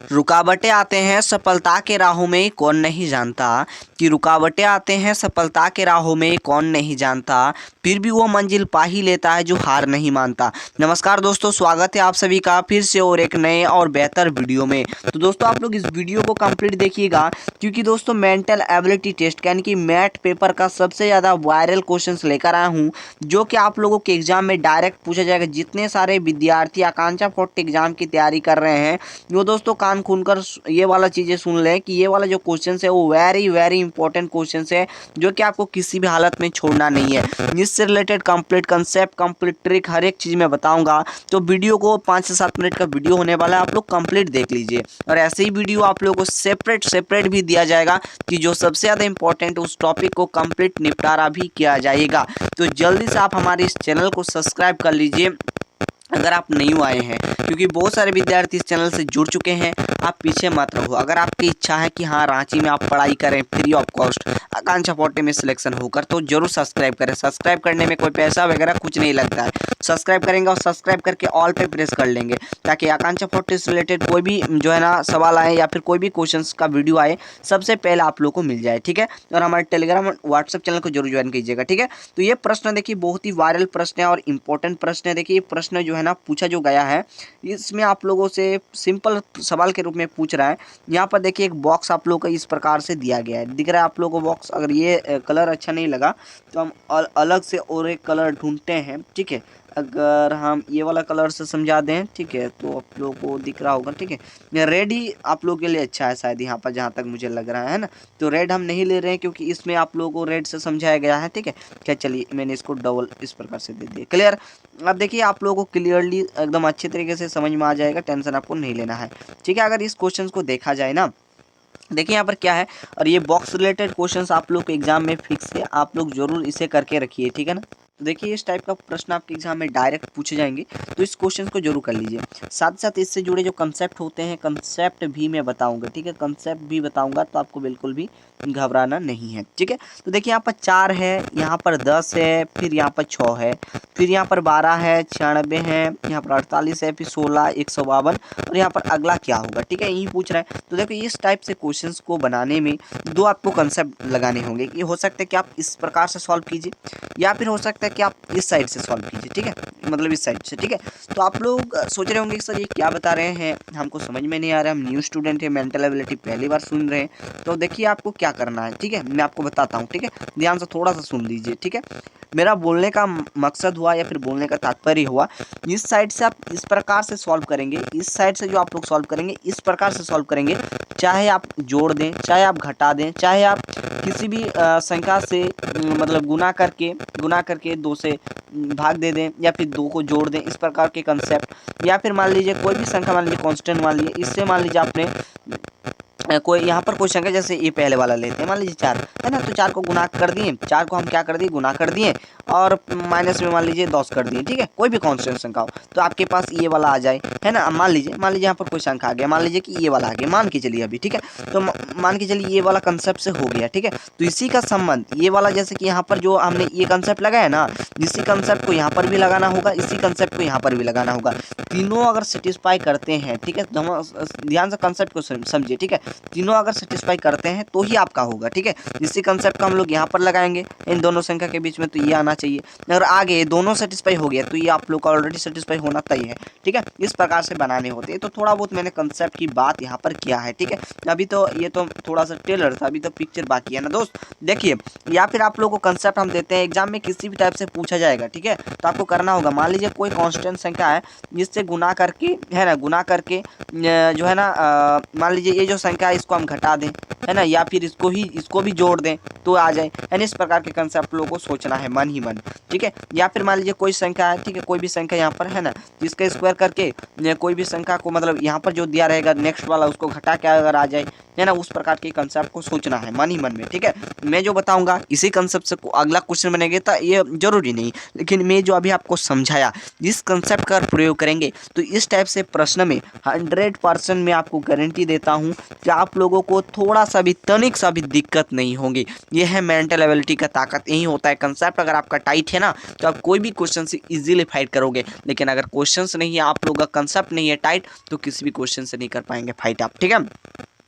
रुकावटें आते हैं सफलता के राहों में, कौन नहीं जानता कि रुकावटें आते हैं सफलता के राहों में, कौन नहीं जानता, फिर भी वो मंजिल पा ही लेता है जो हार नहीं मानता। नमस्कार दोस्तों, स्वागत है आप सभी का फिर से और एक नए और बेहतर वीडियो में। तो दोस्तों आप लोग इस वीडियो को कंप्लीट देखिएगा, क्योंकि दोस्तों मेंटल एबिलिटी टेस्ट यानी कि मैथ पेपर का सबसे ज़्यादा वायरल क्वेश्चंस लेकर आया हूँ, जो कि आप लोगों के एग्जाम में डायरेक्ट पूछा जाएगा। जितने सारे विद्यार्थी आकांक्षा 40 एग्जाम की तैयारी कर रहे हैं, वो दोस्तों कान खोल कर ये वाला चीज़ें सुन लें कि ये वाला जो क्वेश्चन है वो वेरी वेरी इंपॉर्टेंट क्वेश्चन है, जो कि आपको किसी भी हालत में छोड़ना नहीं है। इससे related complete concept, complete trick, हर एक चीज़ मैं बताऊंगा। तो वीडियो को 5 से 7 मिनट का वीडियो होने वाला है, आप लोग कंप्लीट देख लीजिए। और ऐसे ही वीडियो आप लोगों को सेपरेट भी दिया जाएगा कि जो सबसे ज़्यादा इंपॉर्टेंट उस टॉपिक को कंप्लीट निपटारा भी किया जाएगा। तो जल्दी से आप हमारे इस चैनल को सब्सक्राइब कर लीजिए अगर आप न्यू आए हैं, क्योंकि बहुत सारे विद्यार्थी इस चैनल से जुड़ चुके हैं। आप पीछे मत रहो। अगर आपकी इच्छा है कि हाँ रांची में आप पढ़ाई करें फ्री ऑफ कॉस्ट, आकांक्षा 40 में सिलेक्शन होकर, तो जरूर सब्सक्राइब करें। सब्सक्राइब करने में कोई पैसा वगैरह कुछ नहीं लगता है। सब्सक्राइब करेंगे और सब्सक्राइब करके ऑल पे प्रेस कर लेंगे, ताकि आकांक्षा 40 से रिलेटेड कोई भी जो है ना सवाल आए या फिर कोई भी क्वेश्चन का वीडियो आए, सबसे पहले आप लोग को मिल जाए। ठीक है, और हमारे टेलीग्राम और व्हाट्सएप चैनल को जरूर ज्वाइन कीजिएगा। ठीक है, तो ये प्रश्न देखिए बहुत ही वायरल प्रश्न है और इंपॉर्टेंट प्रश्न है। देखिए ये प्रश्न जो है ना पूछा जो गया है, इसमें आप लोगों से सिंपल सवाल के रूप में पूछ रहा है। यहाँ पर देखिए एक बॉक्स आप लोगों को इस प्रकार से दिया गया है, दिख रहा है आप लोगों को बॉक्स। अगर ये कलर अच्छा नहीं लगा तो हम अलग से और एक कलर ढूंढते हैं। ठीक है, अगर हम ये वाला कलर से समझा दें, ठीक है, तो आप लोगों को दिख रहा होगा। ठीक है, रेड ही आप लोगों के लिए अच्छा है शायद, यहाँ पर जहाँ तक मुझे लग रहा है ना। तो रेड हम नहीं ले रहे हैं, क्योंकि इसमें आप लोगों को रेड से समझाया गया है। ठीक है, क्या, चलिए मैंने इसको डबल इस प्रकार से दे दिया। क्लियर? अब देखिए आप लोगों को क्लियरली एकदम अच्छे तरीके से समझ में आ जाएगा, टेंशन आपको नहीं लेना है। ठीक है, अगर इस क्वेश्चन को देखा जाए ना, देखिए यहाँ पर क्या है, और ये बॉक्स रिलेटेड क्वेश्चंस आप लोग के एग्जाम में फिक्स है, आप लोग जरूर इसे करके रखिए। ठीक है ना, तो देखिए इस टाइप का प्रश्न आपके एग्जाम में डायरेक्ट पूछे जाएंगे, तो इस क्वेश्चन को जरूर कर लीजिए। साथ साथ इससे जुड़े जो कंसेप्ट होते हैं, कंसेप्ट भी मैं बताऊंगा। ठीक है, कंसेप्ट भी बताऊंगा, तो आपको बिल्कुल भी घबराना नहीं है। ठीक है, तो देखिए यहाँ पर 4 है, यहाँ पर 10 है, फिर यहाँ पर 6 है, फिर यहाँ पर 12 है, 96 है, यहाँ पर 48 है, फिर 16, 152, और यहाँ पर अगला क्या होगा। ठीक है, यही पूछ रहा है। तो देखो इस टाइप से क्वेश्चंस को बनाने में दो आपको कंसेप्ट लगाने होंगे। ये हो सकता है कि आप इस प्रकार से सॉल्व कीजिए, या फिर हो सकता है कि आप इस साइड से सॉल्व कीजिए। ठीक है, मतलब इस साइड से। ठीक है, तो आप लोग सोच रहे होंगे कि सर ये क्या बता रहे हैं, हमको समझ में नहीं आ रहा है, हम न्यू स्टूडेंट है, मेंटल एबिलिटी पहली बार सुन रहे हैं। तो देखिए आपको क्या करना है। ठीक है, मैं आपको बताता हूँ। ठीक है, ध्यान से थोड़ा सा सुन लीजिए। ठीक है, मेरा बोलने का मकसद हुआ या फिर बोलने का तात्पर्य हुआ, इस साइड से आप इस प्रकार से सॉल्व करेंगे, इस साइड से जो आप लोग सॉल्व करेंगे इस प्रकार से सॉल्व करेंगे। चाहे आप जोड़ दें, चाहे आप घटा दें, चाहे आप किसी भी संख्या से मतलब गुना करके 2 से भाग दे दें, या फिर 2 को जोड़ दें, इस प्रकार के कंसेप्ट। या फिर मान लीजिए कोई भी संख्या, मान लीजिए कांस्टेंट मान लीजिए, इससे मान लीजिए आपने कोई यहाँ पर कोई संख्या, जैसे ये पहले वाला लेते हैं, मान लीजिए 4 है ना, तो 4 को गुना कर दिए, 4 को हम क्या कर दिए, गुना कर दिए, और माइनस में मान लीजिए 10 कर दिए। ठीक है, कोई भी कांस्टेंट संख्या हो, तो आपके पास ये वाला आ जाए, है ना। मान लीजिए यहाँ पर कोई संख्या आ गया, मान लीजिए कि ये वाला आ गया, मान के चलिए अभी। ठीक है, तो मान के चलिए ये वाला कंसेप्ट से हो गया। ठीक है, तो इसी का संबंध ये वाला, जैसे कि यहाँ पर जो हमने ये कंसेप्ट लगाया ना, इसी कंसेप्ट को यहाँ पर भी लगाना होगा, इसी कंसेप्ट को यहाँ पर भी लगाना होगा। तीनों अगर सेटिस्फाई करते हैं, ठीक है, तो हम ध्यान से कंसेप्ट को समझिए। ठीक है, तीनों अगर सेटिस्फाई करते हैं तो ही आपका होगा। ठीक है, इसी कंसेप्ट को हम लोग यहाँ पर लगाएंगे इन दोनों संख्या के बीच में, तो ये आना चाहिए। अगर आगे दोनों सेटिस्फाई हो गया तो ये आप लोग का ऑलरेडी सेटिस्फाई होना तय है। ठीक है, इस प्रकार से बनाने होते हैं। तो थोड़ा बहुत मैंने कंसेप्ट की बात यहाँ पर किया है। ठीक है, अभी तो ये तो थोड़ा सा टेलर था, अभी तो पिक्चर बाकी है ना दोस्त। देखिए, या फिर आप लोग को कंसेप्ट हम देते हैं, एग्जाम में किसी भी टाइप से पूछा जाएगा। ठीक है, तो आपको करना होगा, मान लीजिए कोई कांस्टेंट संख्या है, जिससे गुना करके, है ना, गुना करके जो है ना, मान लीजिए ये जो संख्या है इसको हम घटा दें, है ना, या फिर इसको भी जोड़ दें तो आ जाए, यानी इस प्रकार के कंसेप्ट लोगों को सोचना है मन ही मन। ठीक है, या फिर मान लीजिए कोई संख्या है, ठीक है, कोई भी संख्या यहाँ पर है ना, जिसका स्क्वायर करके कोई भी संख्या को, मतलब यहाँ पर जो दिया रहेगा नेक्स्ट वाला, उसको घटा के अगर आ जाए, है ना, उस प्रकार के कंसेप्ट को सोचना है मन ही मन में। ठीक है, मैं जो बताऊंगा इसी कंसेप्ट से अगला क्वेश्चन बनेगा, तो ये जरूरी नहीं, लेकिन मैं जो अभी आपको समझाया, जिस कंसेप्ट का प्रयोग करेंगे तो इस टाइप से प्रश्न में 100% मैं आपको गारंटी देता हूँ कि आप लोगों को थोड़ा सा भी, तनिक सा भी दिक्कत नहीं होगी। ये है मेंटल एबिलिटी का ताकत, यही होता है कंसेप्ट। अगर आपका टाइट है ना तो आप कोई भी क्वेश्चन से इजीली फाइट करोगे, लेकिन अगर क्वेश्चंस नहीं है, आप लोगों का कंसेप्ट नहीं है टाइट, तो किसी भी क्वेश्चन से नहीं कर पाएंगे फाइट आप, ठीक है।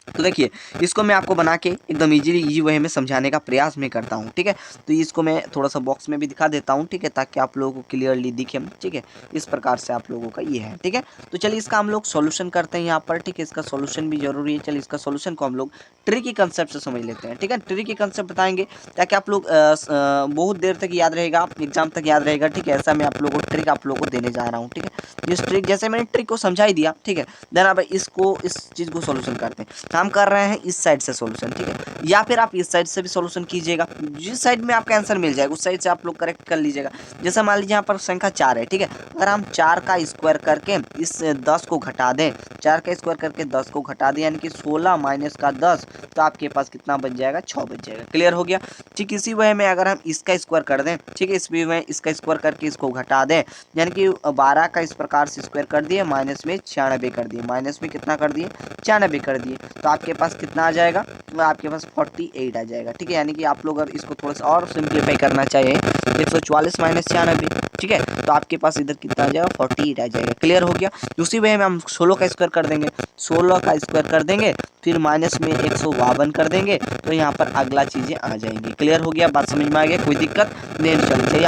तो देखिए इसको मैं आपको बना के एकदम इजी वे में समझाने का प्रयास मैं करता हूँ, ठीक है। तो इसको मैं थोड़ा सा बॉक्स में भी दिखा देता हूँ, ठीक है, ताकि आप लोगों को क्लियरली दिखे, ठीक है। इस प्रकार से आप लोगों का ये है, ठीक है। तो चलिए इसका हम लोग सॉल्यूशन करते हैं यहाँ पर, ठीक है। इसका सॉल्यूशन भी जरूरी है। चलिए इसका सॉल्यूशन को हम लोग ट्रिकी कंसेप्ट से समझ लेते हैं, ठीक है। ट्रिकी कंसेप्ट बताएंगे ताकि आप लोग बहुत देर तक याद रहेगा, एग्जाम तक याद रहेगा, ठीक है। ऐसा मैं आप लोगों को ट्रिक आप लोगों को देने जा रहा हूँ, ठीक है। इस ट्रिक जैसे मैंने ट्रिक को समझा ही दिया, ठीक है। देन अब इसको इस चीज़ को सॉल्यूशन करते हैं। हम कर रहे हैं इस साइड से सॉल्यूशन, ठीक है, या फिर आप इस साइड से भी सॉल्यूशन कीजिएगा। जिस साइड में आपका आंसर मिल जाएगा उस साइड से आप लोग करेक्ट कर लीजिएगा। जैसे मान लीजिए यहाँ पर संख्या 4 है, ठीक है। अगर हम 4 का स्क्वायर करके इस 10 को घटा दें, 4 का स्क्वायर करके 10 को घटा दें, यानी कि 16 माइनस का 10, तो आपके पास कितना बच जाएगा, 6 बच जाएगा। क्लियर हो गया। ठीक इसी वे में अगर हम इसका स्क्वायर कर दें, ठीक है, इस वे में इसका स्क्वायर करके इसको घटा दें, यानी कि 12 का इस प्रकार से स्क्वायर कर दिए, माइनस में 96 कर दिए, माइनस में कितना कर दिए, 96 कर दिए, तो आपके पास कितना आ जाएगा, तो आपके पास 48 आ जाएगा, ठीक है। यानी कि आप लोग अगर इसको थोड़ा सा और सिंप्लीफाई करना चाहिए, 144 माइनस 96, ठीक है, तो आपके पास इधर कितना आ जाएगा, 48 आ जाएगा। क्लियर हो गया। उसी वे में हम 16 का स्क्वायर कर देंगे, 16 का स्क्वायर कर देंगे, फिर माइनस में 152 कर देंगे, तो यहाँ पर अगला चीज़ें आ जाएंगी। क्लियर हो गया, बात समझ में आ गया, कोई दिक्कत नहीं चलनी चाहिए।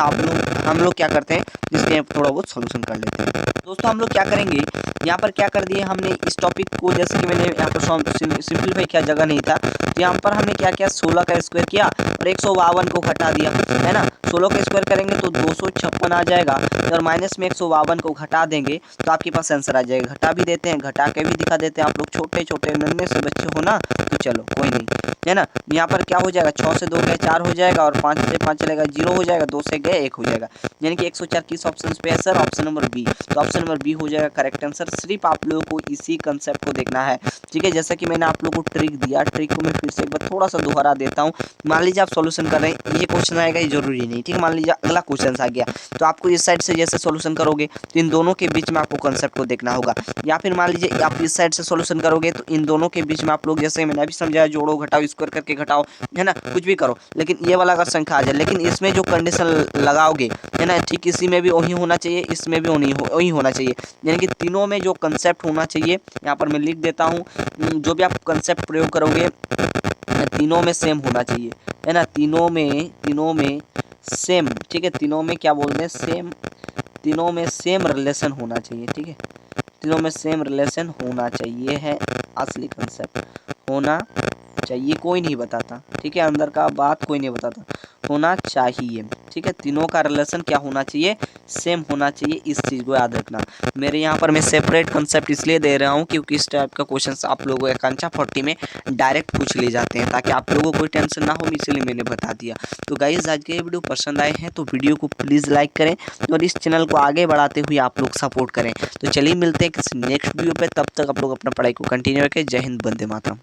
हम लोग क्या करते हैं, जिसके थोड़ा बहुत सोल्यूशन कर लेते हैं। दोस्तों हम लोग क्या करेंगे, यहाँ पर क्या कर दिए हमने इस टॉपिक को, जैसे कि मैंने यहाँ पर सिंप्लीफाई किया, जगह नहीं था, तो यहाँ पर हमने क्या किया, 16 का स्क्वायर किया और 152 को घटा दिया, है ना। 16 का स्क्वायर करेंगे तो 256 आ जाएगा, और माइनस में 152 को घटा देंगे तो आपके पास आंसर आ जाएगा। घटा भी देते हैं, घटा के भी दिखा देते हैं। आप लोग छोटे छोटे नन्हे से बच्चे हो ना, तो चलो कोई नहीं, है ना। यहाँ पर क्या हो जाएगा, 6 से 2 गए 4 हो जाएगा, और 5 से 5 चलेगा 0 हो जाएगा, 2 से गए 1 हो जाएगा, यानी कि 104 किस ऑप्शन पे है सर, ऑप्शन नंबर बी। तो ऑप्शन नंबर बी हो जाएगा करेक्ट आंसर। सिर्फ आप लोगों को इसी कंसेप्ट को देखना है, ठीक है। जैसा कि मैंने आप लोगों को ट्रिक दिया, ट्रिक को मैं फिर से एक बार थोड़ा सा दोहरा देता हूँ। मान लीजिए आप सॉल्यूशन कर रहे हैं, ये क्वेश्चन आएगा, ये जरूरी नहीं, ठीक है। मान लीजिए अगला क्वेश्चन आ गया, तो आपको इस साइड से जैसे सॉल्यूशन करोगे तो इन दोनों के बीच में आपको कंसेप्ट को देखना होगा, या फिर मान लीजिए आप इस साइड से सॉल्यूशन करोगे तो इन दोनों के बीच में आप लोग, जैसे मैंने अभी समझाया, जोड़ो घटाओ स्क्वायर करके घटाओ, है ना, कुछ भी करो, लेकिन ये वाला अगर संख्या आ जाए, लेकिन इसमें जो कंडीशन लगाओगे, है ना, ठीक इसी में भी वही होना चाहिए, इसमें भी वही होना चाहिए, यानी कि तीनों में जो कंसेप्ट होना चाहिए, यहाँ पर मैं लिख देता हूँ, जो भी आप कंसेप्ट प्रयोग करोगे तीनों में सेम होना चाहिए, है ना, तीनों में सेम, ठीक है, तीनों में क्या बोलते हैं, सेम, तीनों में सेम रिलेशन होना चाहिए, ठीक है, तीनों में सेम रिलेशन होना चाहिए, है असली कंसेप्ट, होना चाहिए, कोई नहीं बताता, ठीक है, अंदर का बात कोई नहीं बताता, होना चाहिए, ठीक है। तीनों का रिलेशन क्या होना चाहिए, सेम होना चाहिए, इस चीज़ को याद रखना। मेरे यहाँ पर मैं सेपरेट कंसेप्ट इसलिए दे रहा हूँ क्योंकि इस टाइप का क्वेश्चन आप लोगों को आकांक्षा 40 में डायरेक्ट पूछ ले जाते हैं, ताकि आप लोगों को कोई टेंशन ना हो, इसलिए मैंने बता दिया। तो गाइस आज के ये वीडियो पसंद आए हैं तो वीडियो को प्लीज़ लाइक करें और इस चैनल को आगे बढ़ाते हुए आप लोग सपोर्ट करें। तो चलिए मिलते हैं किसी नेक्स्ट वीडियो पर, तब तक आप लोग अपना पढ़ाई को कंटिन्यू रखें। जय हिंद, वंदे मातरम।